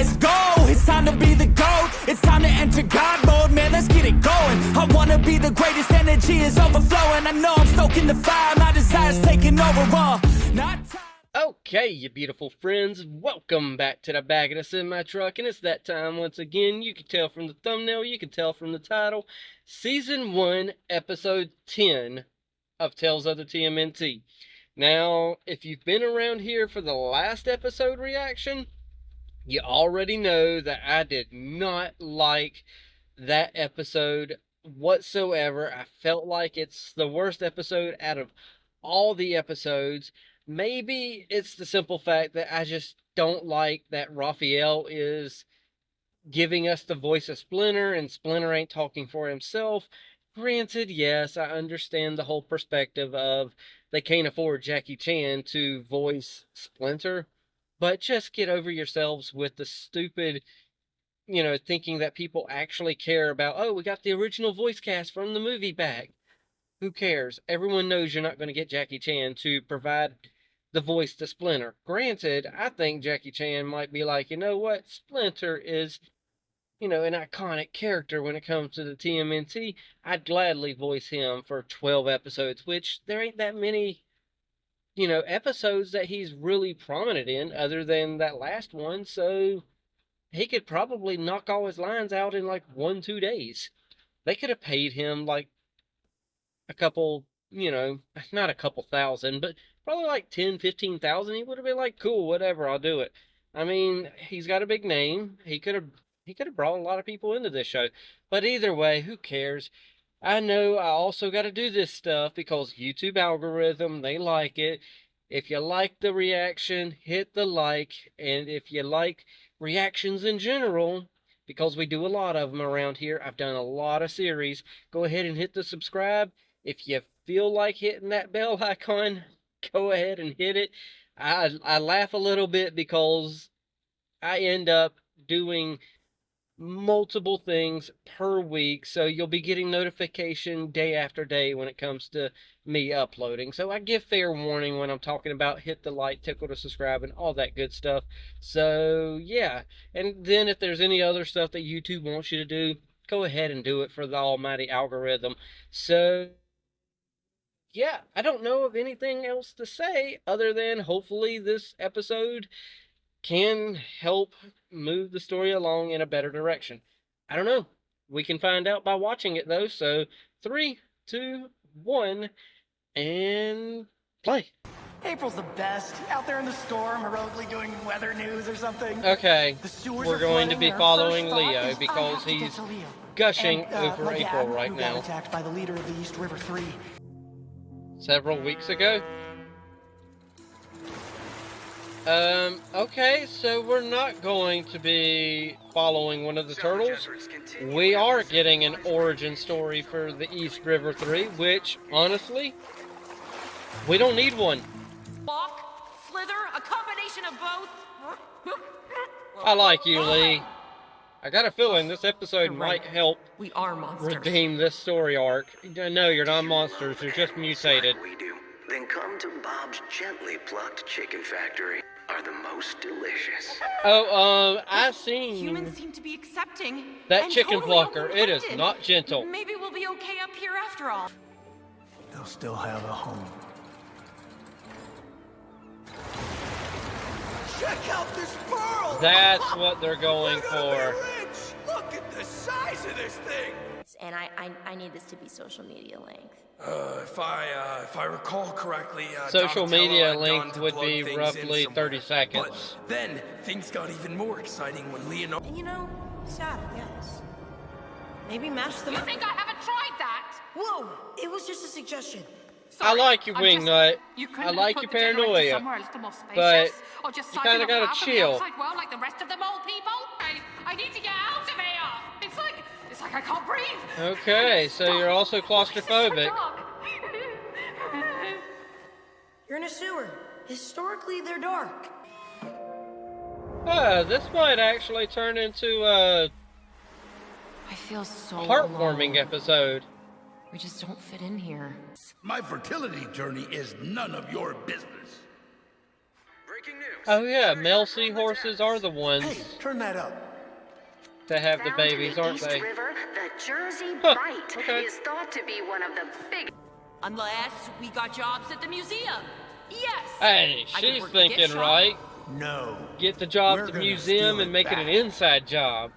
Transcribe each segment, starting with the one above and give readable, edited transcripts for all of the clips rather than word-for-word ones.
let's go. It's time to be the GOAT. It's time to enter God mode, man, let's get it going. I wanna be the greatest, energy is overflowing. I know I'm stoking the fire, my desire's taking over, not time. Okay, you beautiful friends, welcome back to the back of the semi-truck, and it's that time once again. You can tell from the thumbnail, you can tell from the title, Season 1, Episode 10 of Tales of the TMNT. Now, if you've been around here for the last episode reaction, you already know that I did not like that episode whatsoever. I felt like it's the worst episode out of all the episodes. Maybe it's the simple fact that I just don't like that Raphael is giving us the voice of Splinter and Splinter ain't talking for himself. Granted, yes, I understand the whole perspective of they can't afford Jackie Chan to voice Splinter, but just get over yourselves with the stupid, thinking that people actually care about, oh, we got the original voice cast from the movie back. Who cares? Everyone knows you're not going to get Jackie Chan to provide the voice to Splinter. Granted, I think Jackie Chan might be like, you know what? Splinter is, an iconic character when it comes to the TMNT. I'd gladly voice him for 12 episodes, which there ain't that many, episodes that he's really prominent in other than that last one. So he could probably knock all his lines out in like 1-2 days. They could have paid him like a couple, not a couple thousand, but probably like 10, 15,000. He would have been like, cool, whatever, I'll do it. I mean, he's got a big name. He could have brought a lot of people into this show. But either way, who cares? I know I also got to do this stuff because YouTube algorithm, they like it. If you like the reaction, hit the like. And if you like reactions in general, because we do a lot of them around here, I've done a lot of series, go ahead and hit the subscribe. If you feel like hitting that bell icon, go ahead and hit it. I laugh a little bit because I end up doing multiple things per week, so you'll be getting notification day after day when it comes to me uploading. So I give fair warning when I'm talking about hit the like, tickle to subscribe, and all that good stuff. So yeah, and then if there's any other stuff that YouTube wants you to do, go ahead and do it for the almighty algorithm. So yeah, I don't know of anything else to say other than hopefully this episode can help move the story along in a better direction. I don't know. We can find out by watching it though. So 3, 2, 1, and play. April's the best. Out there in the storm, heroically doing weather news or something. Okay, we're going to be following Leo because he's gushing over April right now. Got attacked by the leader of the East River 3. Several weeks ago. Okay, so we're not going to be following one of the turtles. We are getting an origin story for the East River 3, which, honestly, we don't need one. Walk, slither, a combination of both. I like you, Lee. I got a feeling this episode might help We are monsters. redeem this story arc. No, you're not monsters, you're just mutated. Like we do. Then come to Bob's gently plucked chicken factory. Are the most delicious. Oh, I seen Humans seem to be accepting that and chicken totally plucker. It is open-minded. not gentle. Maybe we'll be okay up here after all. They'll still have a home. Check out this pearl! That's what they're going We're gonna for. be rich! Look at the size of this thing! And I need this to be social media length. If I recall correctly, Social Donatello media had length gone to would plug be things roughly in 30 somewhere. seconds. But then things got even more exciting when Leonardo. And sad, yes. Maybe match them You up. think I haven't tried that? Whoa! It was just a suggestion. I like you, Wingnut. I like your paranoia. But you kinda gotta chill. Like the rest of the mole people. I need to get out of here. It's like I can't breathe. Okay, so you're also claustrophobic. You're in a sewer. Historically, they're dark. This might actually turn into a I feel so heartwarming alone. episode. We just don't fit in here. My fertility journey is none of your business. breaking news. Oh yeah, male Search from the seahorses depths. are the ones Hey, turn that up. that have the Found in babies, the aren't East they? River, the Jersey Huh, Bite okay. is thought to be one of the biggest. Unless we got jobs at the museum. Yes. Hey, I could she's work the gift thinking shop. right. No. Get the job We're at the gonna museum steal and it make it back. an inside job.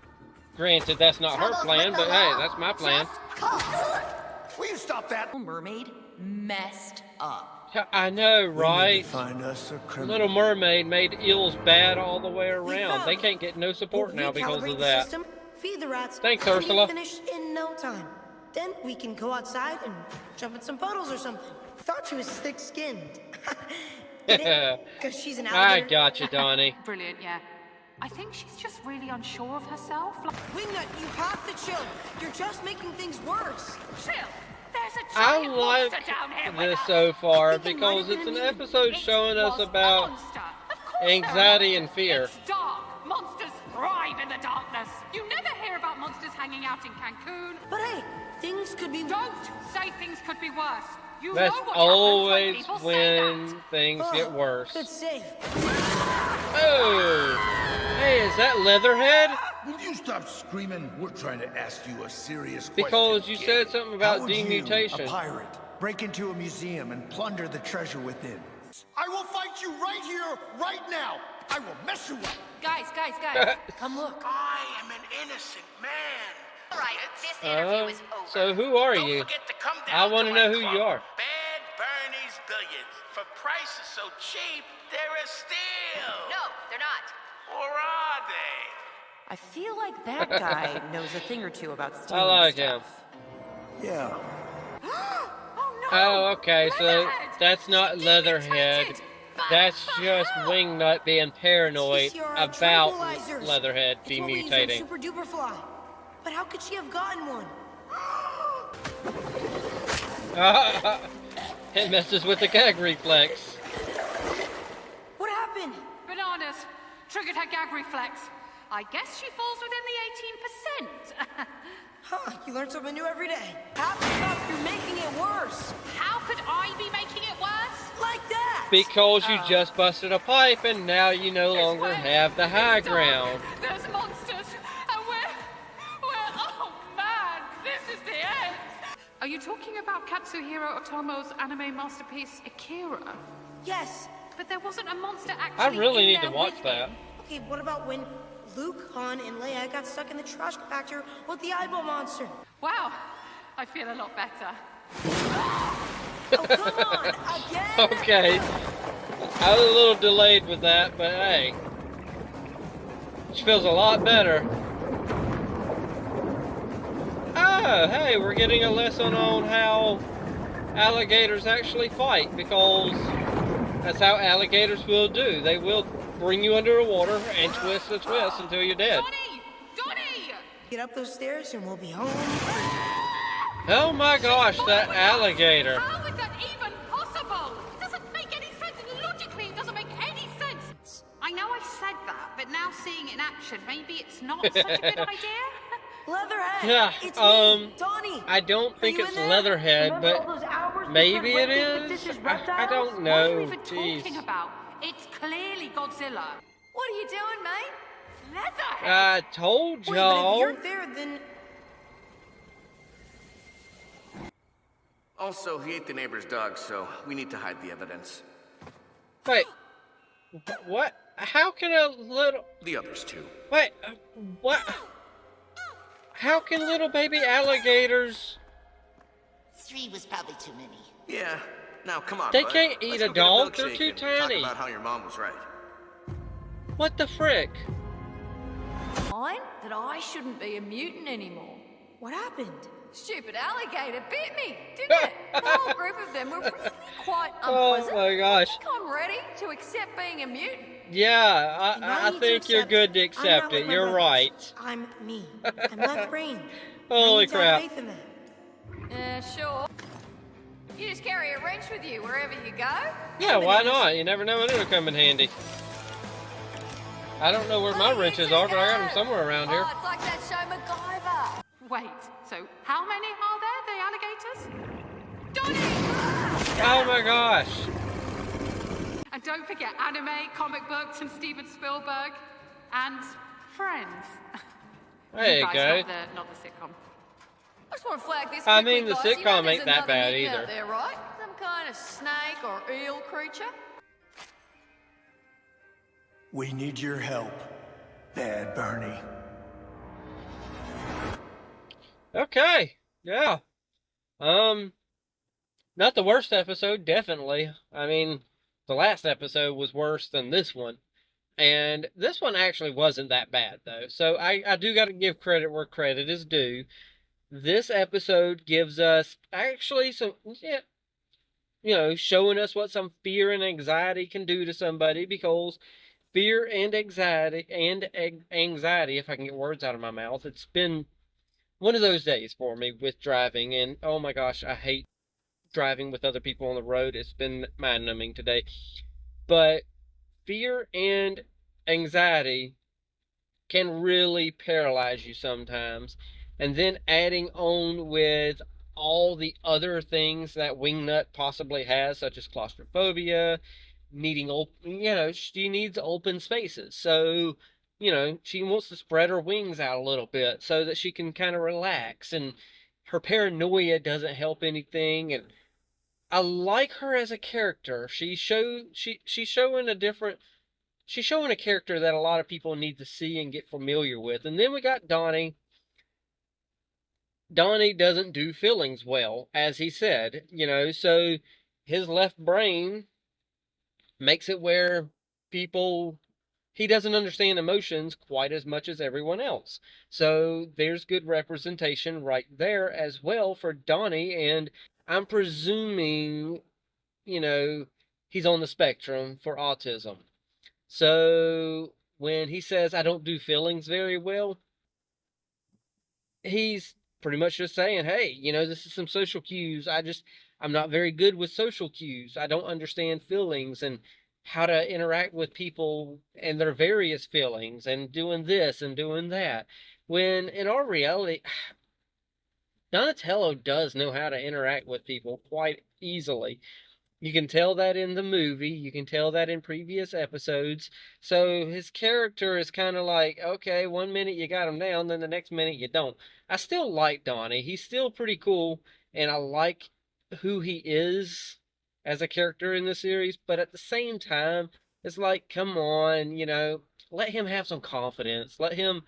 Granted, that's not her plan, but hey, that's my plan. Will you stop that? Mermaid messed up. Yeah, I know, We need right? to find us a criminal. Little Mermaid made eels bad all the way around. found They it. can't get no support now because Recalibrate of the that. system, feed the rats. Thanks, and Ursula. Be finished in no time. Then we can go outside and jump in some puddles or something. Thought she was thick-skinned. Because she's an I alligator. got you, Donnie. Brilliant, yeah. I think she's just really unsure of herself. Like, Wingnut, you have to chill. You're just making things worse. chill. There's a I giant like monster down here with this us. so far I think it might because have it's been an me. episode It showing us was a about monster. Of course there anxiety are. and fear. It's dark. Monsters thrive in the darkness. You never hear about monsters hanging out in Cancun. But hey, things could be... Don't say things could be worse. You That's know what always happens when people say when things get worse. Good save. Oh! Hey, is that Leatherhead? Will you stop screaming? We're trying to ask you a serious question. Because you said something about How would you, demutation. a pirate, break into a museum and plunder the treasure within? I will fight you right here, right now. I will mess you up. Guys, come look. I am an innocent man. All right, this interview is over. So who are Don't you? forget to come down I want to my know who club, you are. Bad Bernie's Billiards. For prices so cheap, they're a steal. No, they're not. Or are they? I feel like that guy knows a thing or two about I stealing like him. stuff. Yeah. Oh no! Oh, okay, so Leatherhead! that's not She Leatherhead. demutated. That's But just how? Wingnut being paranoid She's your, about tranquilizers. Leatherhead It's what we use on demutating. Super Duper Fly. But how could she have gotten one? It messes with the gag reflex. What happened? Bananas triggered her gag reflex. I guess she falls within the 18%. Huh, you learn something new every day. Half the stuff, you're making it worse. How could I be making it worse? Like that. Because you just busted a pipe and now you no longer have the high ground. There's monsters, and we're, oh man, this is the end. Are you talking about Katsuhiro Otomo's anime masterpiece, Akira? Yes. But there wasn't a monster actually I really in need there to watch with that. him. Okay, what about when Luke, Han, and Leia got stuck in the trash compactor with the eyeball monster? Wow, I feel a lot better. Oh, come on, again? Okay. I was a little delayed with that, but hey. She feels a lot better. Oh, hey, we're getting a lesson on how alligators actually fight, because that's how alligators will do. They will bring you under the water and twist and twist until you're dead. Donnie! Get up those stairs and we'll be home. Oh my gosh, that alligator. How is that even possible? It doesn't make any sense. Logically, it doesn't make any sense. I know I said that, but now seeing it in action, maybe it's not such a good idea. Leatherhead. Yeah, It's me, Donnie. I don't think you it's in there? Leatherhead, Remember all but those hours we maybe spent it waiting if is. this is I reptiles? don't What are know. you even Jeez. talking about? It's clearly Godzilla. What are you doing, mate? Leatherhead. I told Wait, but if y'all. you're there, then... Also, he ate the neighbor's dog, so we need to hide the evidence. Wait. What? How can a little... The others, too. Wait. What? How can little baby alligators... 3 was probably too many. Yeah. Now, come on, They bud. can't eat Let's a go get dog, they're milkshake too and talk tiny. about how your mom was right. What the frick? Mine? That I shouldn't be a mutant anymore. What happened? Stupid alligator bit me, didn't it? The whole group of them were really quite Oh unpleasant. my gosh. I think I'm ready to accept being a mutant. Yeah, And I I need to think you're accept good to I'm not accept with it. my You're brothers. right. I'm me. I'm left-brained. Holy I need to have crap. faith in that. Sure. You just carry a wrench with you wherever you go? Yeah, why not? You never know when it'll come in handy. I don't know where my wrenches are, but I got them somewhere around here. Oh, it's like that show MacGyver. Wait, so how many are there, the alligators? Donnie! Oh my gosh. And don't forget anime, comic books, and Steven Spielberg, and Friends. There you guys, go. Not the sitcom. I just want to flag this I quickly, mean, the guys. You know sitcom there's ain't that another bad mutant either. out there, right? Some kind of snake or eel creature? We need your help, Bad Bernie. Okay, yeah. Not the worst episode, definitely. I mean, the last episode was worse than this one. And this one actually wasn't that bad, though. So I do got to give credit where credit is due. This episode gives us actually some, yeah, you know, showing us what some fear and anxiety can do to somebody, because fear and anxiety, if I can get words out of my mouth, it's been one of those days for me with driving. And oh my gosh, I hate driving with other people on the road. It's been mind-numbing today. But fear and anxiety can really paralyze you sometimes. And then adding on with all the other things that Wingnut possibly has, such as claustrophobia, needing open, you know, she needs open spaces. So, you know, she wants to spread her wings out a little bit so that she can kind of relax. And her paranoia doesn't help anything. And I like her as a character. She's showing a character that a lot of people need to see and get familiar with. And then we got Donnie. Donnie doesn't do feelings well, as he said, you know, so his left brain makes it where he doesn't understand emotions quite as much as everyone else. So there's good representation right there as well for Donnie. And I'm presuming, you know, he's on the spectrum for autism. So when he says, I don't do feelings very well, he's pretty much just saying, hey, you know, this is some social cues. I'm not very good with social cues. I don't understand feelings and how to interact with people and their various feelings and doing this and doing that. When in our reality, Donatello does know how to interact with people quite easily. You can tell that in the movie. You can tell that in previous episodes. So his character is kind of like, okay, one minute you got him down, then the next minute you don't. I still like Donnie. He's still pretty cool, and I like who he is as a character in the series. But at the same time, it's like, come on, you know, let him have some confidence. Let him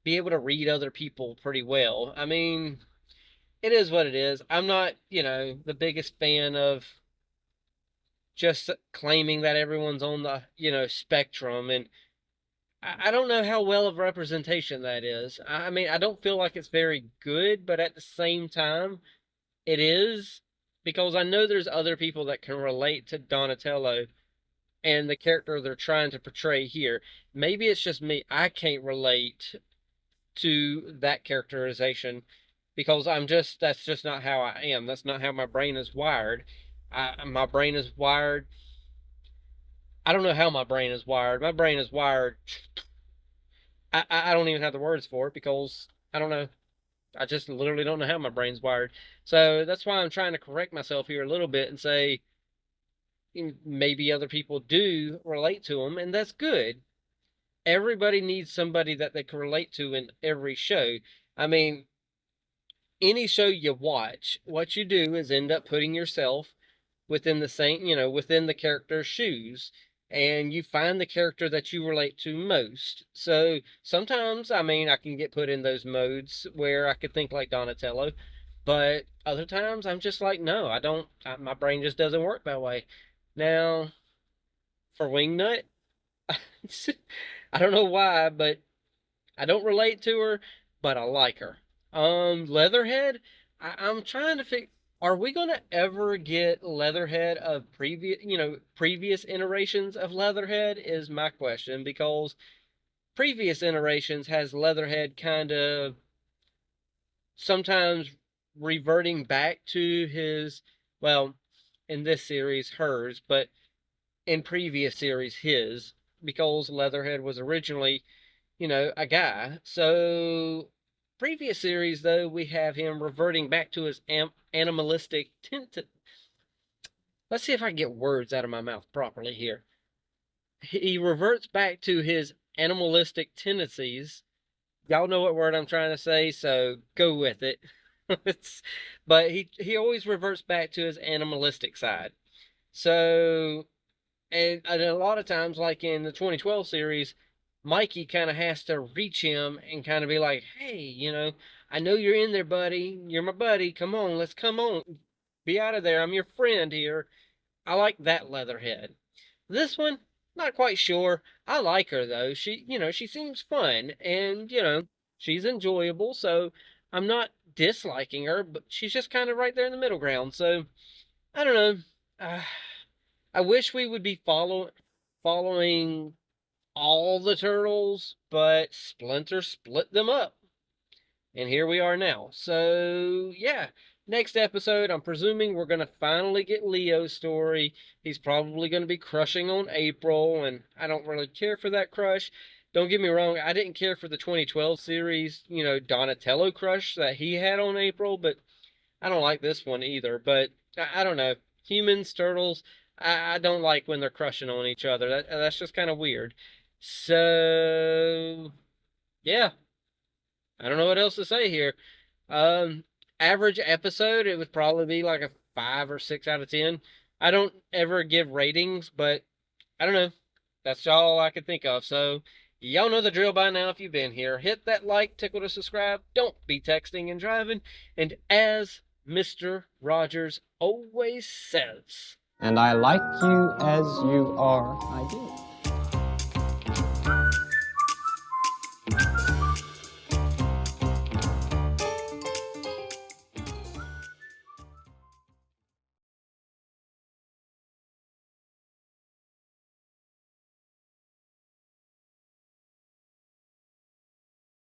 be able to read other people pretty well. I mean, it is what it is. I'm not, you know, the biggest fan of just claiming that everyone's on the, you know, spectrum. And I don't know how well of representation that is. I mean, I don't feel like it's very good, but at the same time, it is, because I know there's other people that can relate to Donatello and the character they're trying to portray here. Maybe it's just me. I can't relate to that characterization because that's just not how I am. That's not how my brain is wired. My brain is wired. I don't know how my brain is wired. My brain is wired. I don't even have the words for it because I don't know. I just literally don't know how my brain's wired. So that's why I'm trying to correct myself here a little bit and say maybe other people do relate to them, and that's good. Everybody needs somebody that they can relate to in every show. I mean, any show you watch, what you do is end up putting yourself within the same, you know, within the character's shoes, and you find the character that you relate to most. So sometimes, I mean, I can get put in those modes where I could think like Donatello, but other times I'm just like, no, I don't, my brain just doesn't work that way. Now, for Wingnut, I don't know why, but I don't relate to her, but I like her. Leatherhead, I'm trying to figure, are we going to ever get Leatherhead of previous iterations of Leatherhead is my question, because previous iterations has Leatherhead kind of sometimes reverting back to his, well, in this series, hers, but in previous series, his, because Leatherhead was originally, you know, a guy. So previous series, though, we have him reverting back to his animalistic tint. Let's see if I can get words out of my mouth properly here. he reverts back to his animalistic tendencies. Y'all know what word I'm trying to say, so go with it. But he always reverts back to his animalistic side. So, and a lot of times, like in the 2012 series, Mikey kind of has to reach him and kind of be like, hey, you know, I know you're in there, buddy. You're my buddy. Come on, let's come on. Be out of there. I'm your friend here. I like that Leatherhead. This one, not quite sure. I like her though. She seems fun and, she's enjoyable. So I'm not disliking her, but she's just kind of right there in the middle ground. So I don't know. I wish we would be following all the turtles, but Splinter split them up. And here we are now. So, yeah. Next episode, I'm presuming we're going to finally get Leo's story. He's probably going to be crushing on April, and I don't really care for that crush. Don't get me wrong, I didn't care for the 2012 series, Donatello crush that he had on April, but I don't like this one either. But I don't know. Humans, turtles, I don't like when they're crushing on each other. That's just kind of weird. So, yeah. I don't know what else to say here. Average episode, it would probably be like a 5 or 6 out of 10. I don't ever give ratings, but I don't know. That's all I could think of. So, y'all know the drill by now if you've been here. Hit that like, tickle to subscribe. Don't be texting and driving. And as Mr. Rogers always says, and I like you as you are, I do.